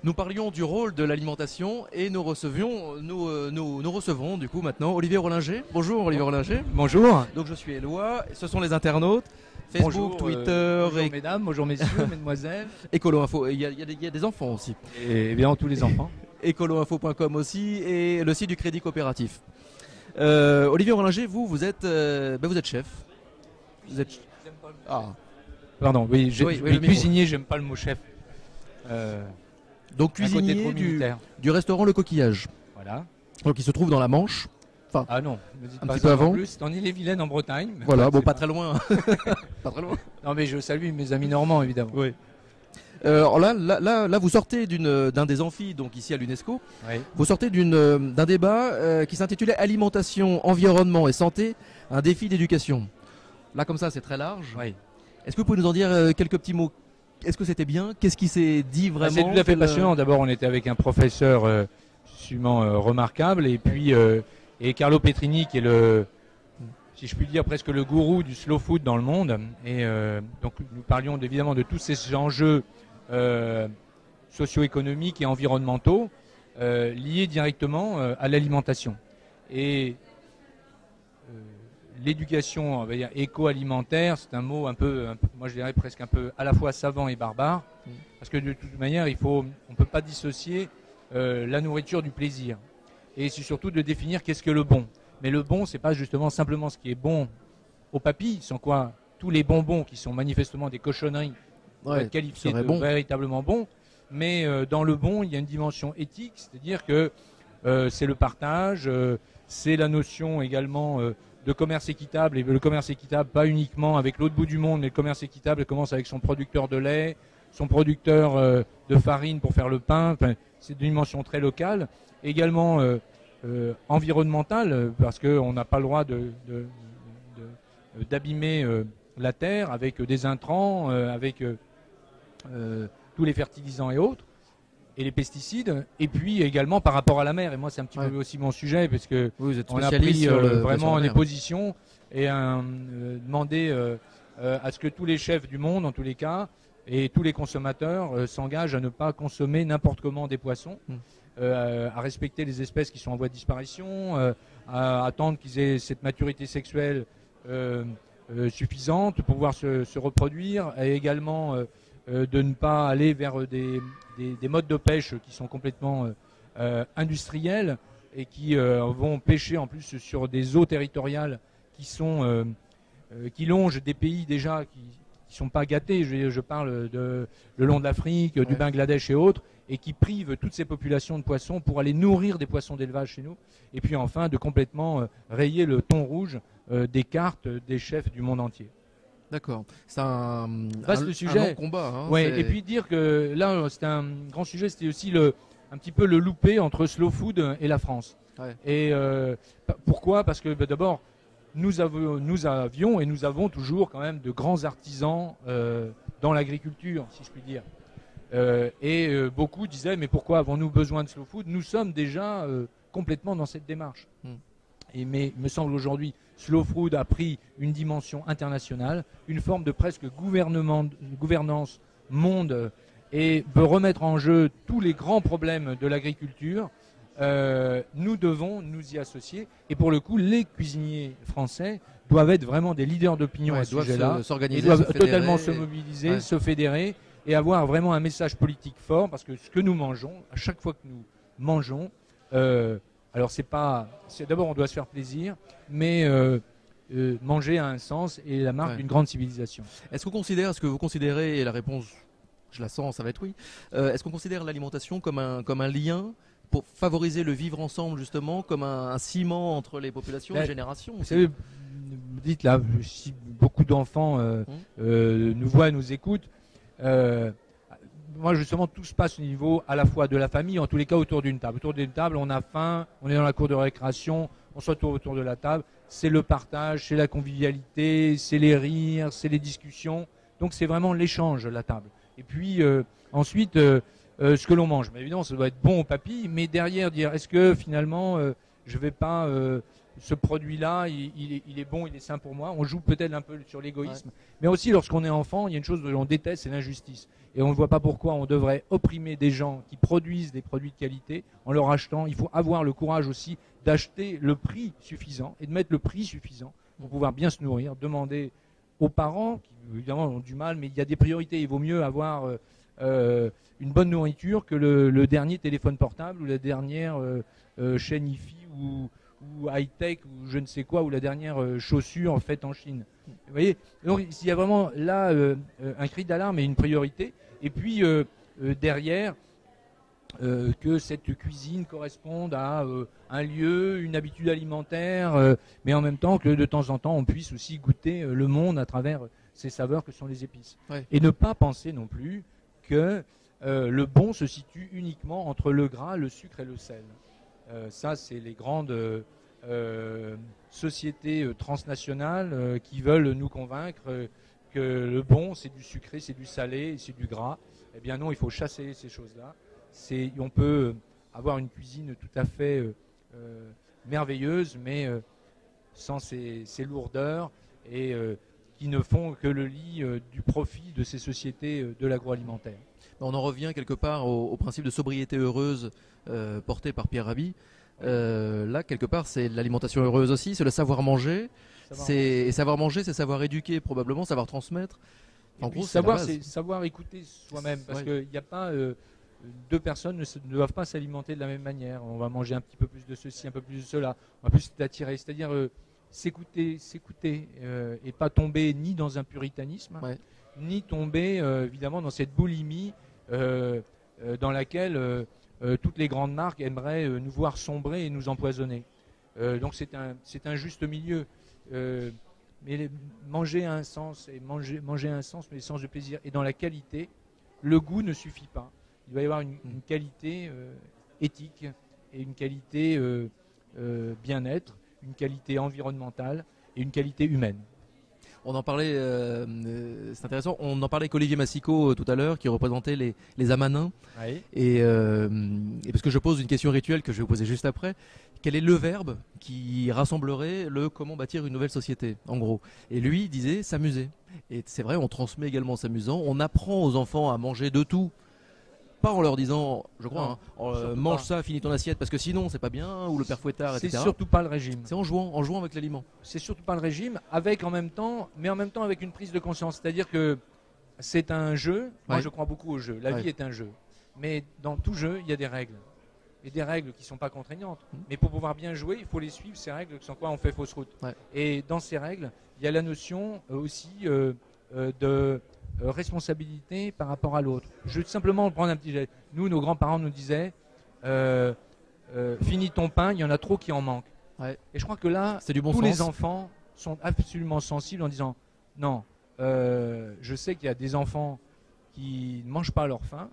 Nous parlions du rôle de l'alimentation et nous recevons du coup maintenant Olivier Rollinger. Bonjour Olivier Rollinger. Bonjour. Donc je suis Éloi, ce sont les internautes. Facebook, Bonjour, Twitter, bonjour mesdames, bonjour messieurs, mesdemoiselles. Écolo Info. Il y a des enfants aussi. Et bien tous les enfants. Écoloinfo.com aussi et le site du Crédit Coopératif. Olivier Rollinger, vous êtes chef. Vous êtes. Ah. Pardon, oui, oui, cuisinier, j'aime pas le mot chef. Donc cuisinier du restaurant Le Coquillage. Voilà. Donc il se trouve dans la Manche. Enfin, ah non, me dites un pas petit ça peu non avant. plus, c'est en Ille-et-Vilaine en Bretagne. Voilà, bon, pas très loin. Pas très loin. Non mais je salue mes amis normands évidemment. Oui. Alors là, vous sortez d'un des amphis, donc ici à l'UNESCO. Oui. Vous sortez d'un débat qui s'intitulait Alimentation, environnement et santé, un défi d'éducation. Là, comme ça, c'est très large. Oui. Est-ce que vous pouvez nous en dire quelques petits mots? Est-ce que c'était bien? Qu'est-ce qui s'est dit vraiment? C'est tout à fait passionnant. D'abord, on était avec un professeur absolument remarquable, et puis et Carlo Petrini, qui est le, si je puis dire, presque le gourou du slow food dans le monde. Et donc, nous parlions évidemment de tous ces enjeux socio-économiques et environnementaux liés directement à l'alimentation. Et l'éducation éco-alimentaire, c'est un mot un peu, moi je dirais presque un peu à la fois savant et barbare, parce que de toute manière, on ne peut pas dissocier la nourriture du plaisir. Et c'est surtout de définir qu'est-ce que le bon. Mais le bon, c'est pas justement simplement ce qui est bon aux papilles, sans quoi tous les bonbons qui sont manifestement des cochonneries doivent être qualifiés de véritablement bons. Mais dans le bon, il y a une dimension éthique, c'est-à-dire que c'est le partage, c'est la notion également de commerce équitable, et le commerce équitable pas uniquement avec l'autre bout du monde, mais le commerce équitable commence avec son producteur de lait, son producteur de farine pour faire le pain. Enfin, c'est une dimension très locale, également environnementale, parce qu'on n'a pas le droit d'abîmer la terre avec des intrants, avec tous les fertilisants et autres, et les pesticides, et puis également par rapport à la mer. Et moi, c'est un petit peu aussi mon sujet, parce que on a pris vraiment des positions et demandé à ce que tous les chefs du monde, en tous les cas, et tous les consommateurs s'engagent à ne pas consommer n'importe comment des poissons, à respecter les espèces qui sont en voie de disparition, à attendre qu'ils aient cette maturité sexuelle suffisante pour pouvoir se reproduire, et également de ne pas aller vers des modes de pêche qui sont complètement industriels et qui vont pêcher en plus sur des eaux territoriales qui longent des pays déjà qui sont pas gâtés. Je parle le long de l'Afrique, du Bangladesh et autres, et qui privent toutes ces populations de poissons pour aller nourrir des poissons d'élevage chez nous. Et puis enfin de complètement rayer le thon rouge des cartes des chefs du monde entier. D'accord. C'est un sujet. Un long combat. Hein, ouais, et puis dire que là, c'était un grand sujet, c'était aussi un petit peu le loupé entre slow food et la France. Ouais. Et pourquoi? Parce que d'abord, nous avions et nous avons toujours quand même de grands artisans dans l'agriculture, si je puis dire. Beaucoup disaient, mais pourquoi avons-nous besoin de slow food? Nous sommes déjà complètement dans cette démarche. Mais il me semble aujourd'hui, slow food a pris une dimension internationale, une forme de presque gouvernance monde, et veut remettre en jeu tous les grands problèmes de l'agriculture. Nous devons nous y associer, et pour le coup, les cuisiniers français doivent être vraiment des leaders d'opinion à ce sujet-là. Ils doivent totalement se mobiliser, se fédérer, et avoir vraiment un message politique fort, parce que ce que nous mangeons, à chaque fois que nous mangeons, alors d'abord on doit se faire plaisir, mais manger a un sens et la marque d'une grande civilisation. Est-ce que vous considérez, et la réponse, je la sens, ça va être oui, est-ce qu'on considère l'alimentation comme un lien pour favoriser le vivre ensemble, justement, comme un ciment entre les populations, les générations? Vous savez, vous dites là, si beaucoup d'enfants nous voient, nous écoutent, moi justement tout se passe au niveau à la fois de la famille, en tous les cas autour d'une table. Autour d'une table, on a faim, on est dans la cour de récréation, on se retrouve autour de la table, c'est le partage, c'est la convivialité, c'est les rires, c'est les discussions. Donc c'est vraiment l'échange, la table. Et puis ensuite, ce que l'on mange. Mais évidemment, ça doit être bon aux papilles, mais derrière dire, est-ce que finalement je vais pas ce produit-là, il est bon, il est sain pour moi. On joue peut-être un peu sur l'égoïsme, mais aussi lorsqu'on est enfant, il y a une chose que l'on déteste, c'est l'injustice. Et on ne voit pas pourquoi on devrait opprimer des gens qui produisent des produits de qualité en leur achetant. Il faut avoir le courage aussi d'acheter le prix suffisant et de mettre le prix suffisant pour pouvoir bien se nourrir. Demander aux parents, qui évidemment ont du mal, mais il y a des priorités. Il vaut mieux avoir une bonne nourriture que le dernier téléphone portable ou la dernière chaîne IFI ou high-tech ou je ne sais quoi, ou la dernière chaussure faite en Chine. Vous voyez, donc il y a vraiment là un cri d'alarme et une priorité. Et puis derrière, que cette cuisine corresponde à un lieu, une habitude alimentaire, mais en même temps que de temps en temps on puisse aussi goûter le monde à travers ces saveurs que sont les épices. Ouais. Et ne pas penser non plus que le bon se situe uniquement entre le gras, le sucre et le sel. Ça, c'est les grandes sociétés transnationales qui veulent nous convaincre que le bon, c'est du sucré, c'est du salé, c'est du gras. Eh bien non, il faut chasser ces choses-là. On peut avoir une cuisine tout à fait merveilleuse, mais sans ces lourdeurs et qui ne font que le lit du profit de ces sociétés de l'agroalimentaire. On en revient quelque part au principe de sobriété heureuse porté par Pierre Rabhi. Là, quelque part, c'est l'alimentation heureuse aussi, c'est le savoir manger. Savoir manger, c'est savoir éduquer probablement, savoir transmettre. En gros, savoir, c'est savoir écouter soi-même, parce qu'il n'y a pas deux personnes ne doivent pas s'alimenter de la même manière. On va manger un petit peu plus de ceci, un peu plus de cela, on va plus s'attirer, c'est-à-dire s'écouter, et pas tomber ni dans un puritanisme, ni tomber évidemment dans cette boulimie dans laquelle toutes les grandes marques aimeraient nous voir sombrer et nous empoisonner. Donc c'est un juste milieu. Mais manger a un sens, et manger a un sens, mais le sens de plaisir. Et dans la qualité, le goût ne suffit pas. Il va y avoir une qualité éthique et une qualité bien-être, une qualité environnementale et une qualité humaine. On en parlait, c'est intéressant, on en parlait avec Olivier Massico tout à l'heure, qui représentait les Amanins. Oui. Et parce que je pose une question rituelle que je vais vous poser juste après. Quel est le verbe qui rassemblerait le comment bâtir une nouvelle société, en gros? Et lui disait s'amuser. Et c'est vrai, on transmet également s'amusant. On apprend aux enfants à manger de tout. Pas en leur disant, je crois, mange ça, finis ton assiette, parce que sinon c'est pas bien, ou le père Fouettard, etc. C'est surtout pas le régime. C'est en jouant avec l'aliment. C'est surtout pas le régime, mais en même temps avec une prise de conscience. C'est-à-dire que c'est un jeu. Moi, je crois beaucoup au jeu. La vie est un jeu. Mais dans tout jeu, il y a des règles. Et des règles qui ne sont pas contraignantes. Mais pour pouvoir bien jouer, il faut les suivre, ces règles, sans quoi on fait fausse route. Et dans ces règles, il y a la notion aussi de responsabilité par rapport à l'autre. Je vais simplement prendre un petit geste. Nous, nos grands-parents nous disaient finis ton pain, il y en a trop qui en manquent. Et je crois que là, tous les enfants sont absolument sensibles en disant non, je sais qu'il y a des enfants qui ne mangent pas leur faim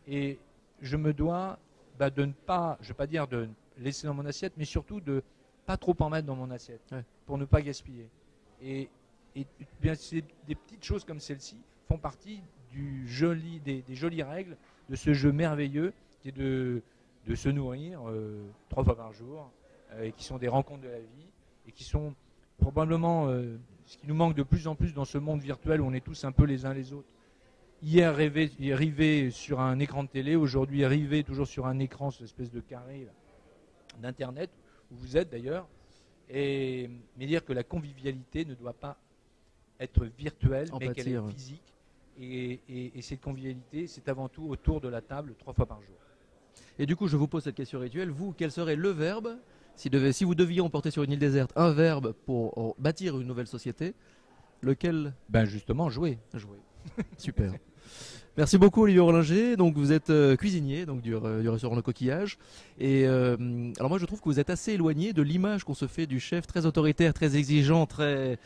et je me dois de ne pas, je ne vais pas dire de laisser dans mon assiette, mais surtout de pas trop en mettre dans mon assiette pour ne pas gaspiller. Et bien, c'est des petites choses comme celle-ci font partie des jolies règles de ce jeu merveilleux qui est de se nourrir 3 fois par jour et qui sont des rencontres de la vie et qui sont probablement ce qui nous manque de plus en plus dans ce monde virtuel où on est tous un peu les uns les autres. Hier rivé sur un écran de télé, aujourd'hui rivé toujours sur un écran, cette espèce de carré d'internet où vous êtes d'ailleurs, mais dire que la convivialité ne doit pas être virtuelle, mais qu'elle est physique. Et cette convivialité, c'est avant tout autour de la table 3 fois par jour. Et du coup, je vous pose cette question rituelle. Vous, quel serait le verbe, si vous deviez emporter sur une île déserte un verbe pour bâtir une nouvelle société, lequel? Justement, jouer. Super. Merci beaucoup Olivier Orlinger. Donc vous êtes cuisinier donc du restaurant Le Coquillage. Et alors moi je trouve que vous êtes assez éloigné de l'image qu'on se fait du chef très autoritaire, très exigeant, très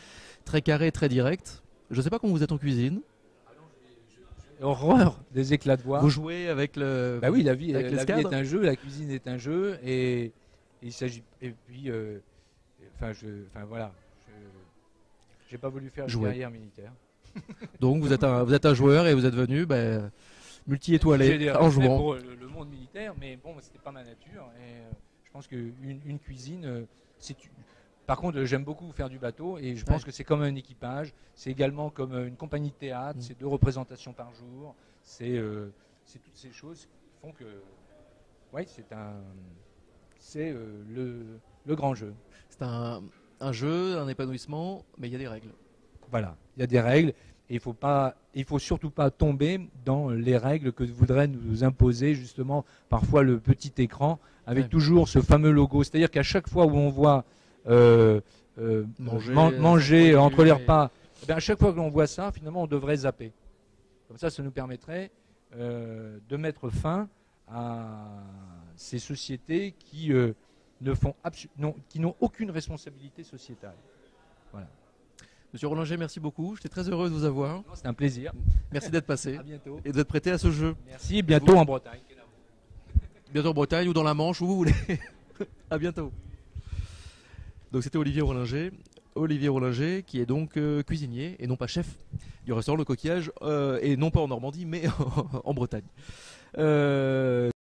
carré, très direct. Je ne sais pas comment vous êtes en cuisine. Horreur des éclats de voix. Vous jouez avec le. Oui, la vie est un jeu, la cuisine est un jeu, et il s'agit. Et puis, voilà, j'ai pas voulu faire une carrière militaire. Donc vous êtes un joueur et vous êtes venu multi-étoilé en jouant. Pour le monde militaire, mais bon, c'était pas ma nature. Et je pense qu'une cuisine, Par contre, j'aime beaucoup faire du bateau et je pense que c'est comme un équipage. C'est également comme une compagnie de théâtre. C'est 2 représentations par jour. C'est toutes ces choses qui font que, c'est le grand jeu. C'est un jeu, un épanouissement, mais il y a des règles. Voilà, il y a des règles. Et il faut surtout pas tomber dans les règles que voudrait nous imposer justement parfois le petit écran avec toujours ce fameux logo. C'est-à-dire qu'à chaque fois où on voit manger entre les repas, à chaque fois que l'on voit ça, finalement, on devrait zapper. Comme ça nous permettrait de mettre fin à ces sociétés qui n'ont aucune responsabilité sociétale. Voilà. Monsieur Rollinger, merci beaucoup. J'étais très heureux de vous avoir. C'était un plaisir. Merci d'être passé. À bientôt. Et d'être prêté à ce jeu. Merci, bientôt en Bretagne. Bientôt en Bretagne ou dans la Manche, où vous voulez. À bientôt. Donc c'était Olivier Rollinger. Olivier Rollinger, qui est donc cuisinier et non pas chef du restaurant Le Coquillage, et non pas en Normandie, mais en Bretagne.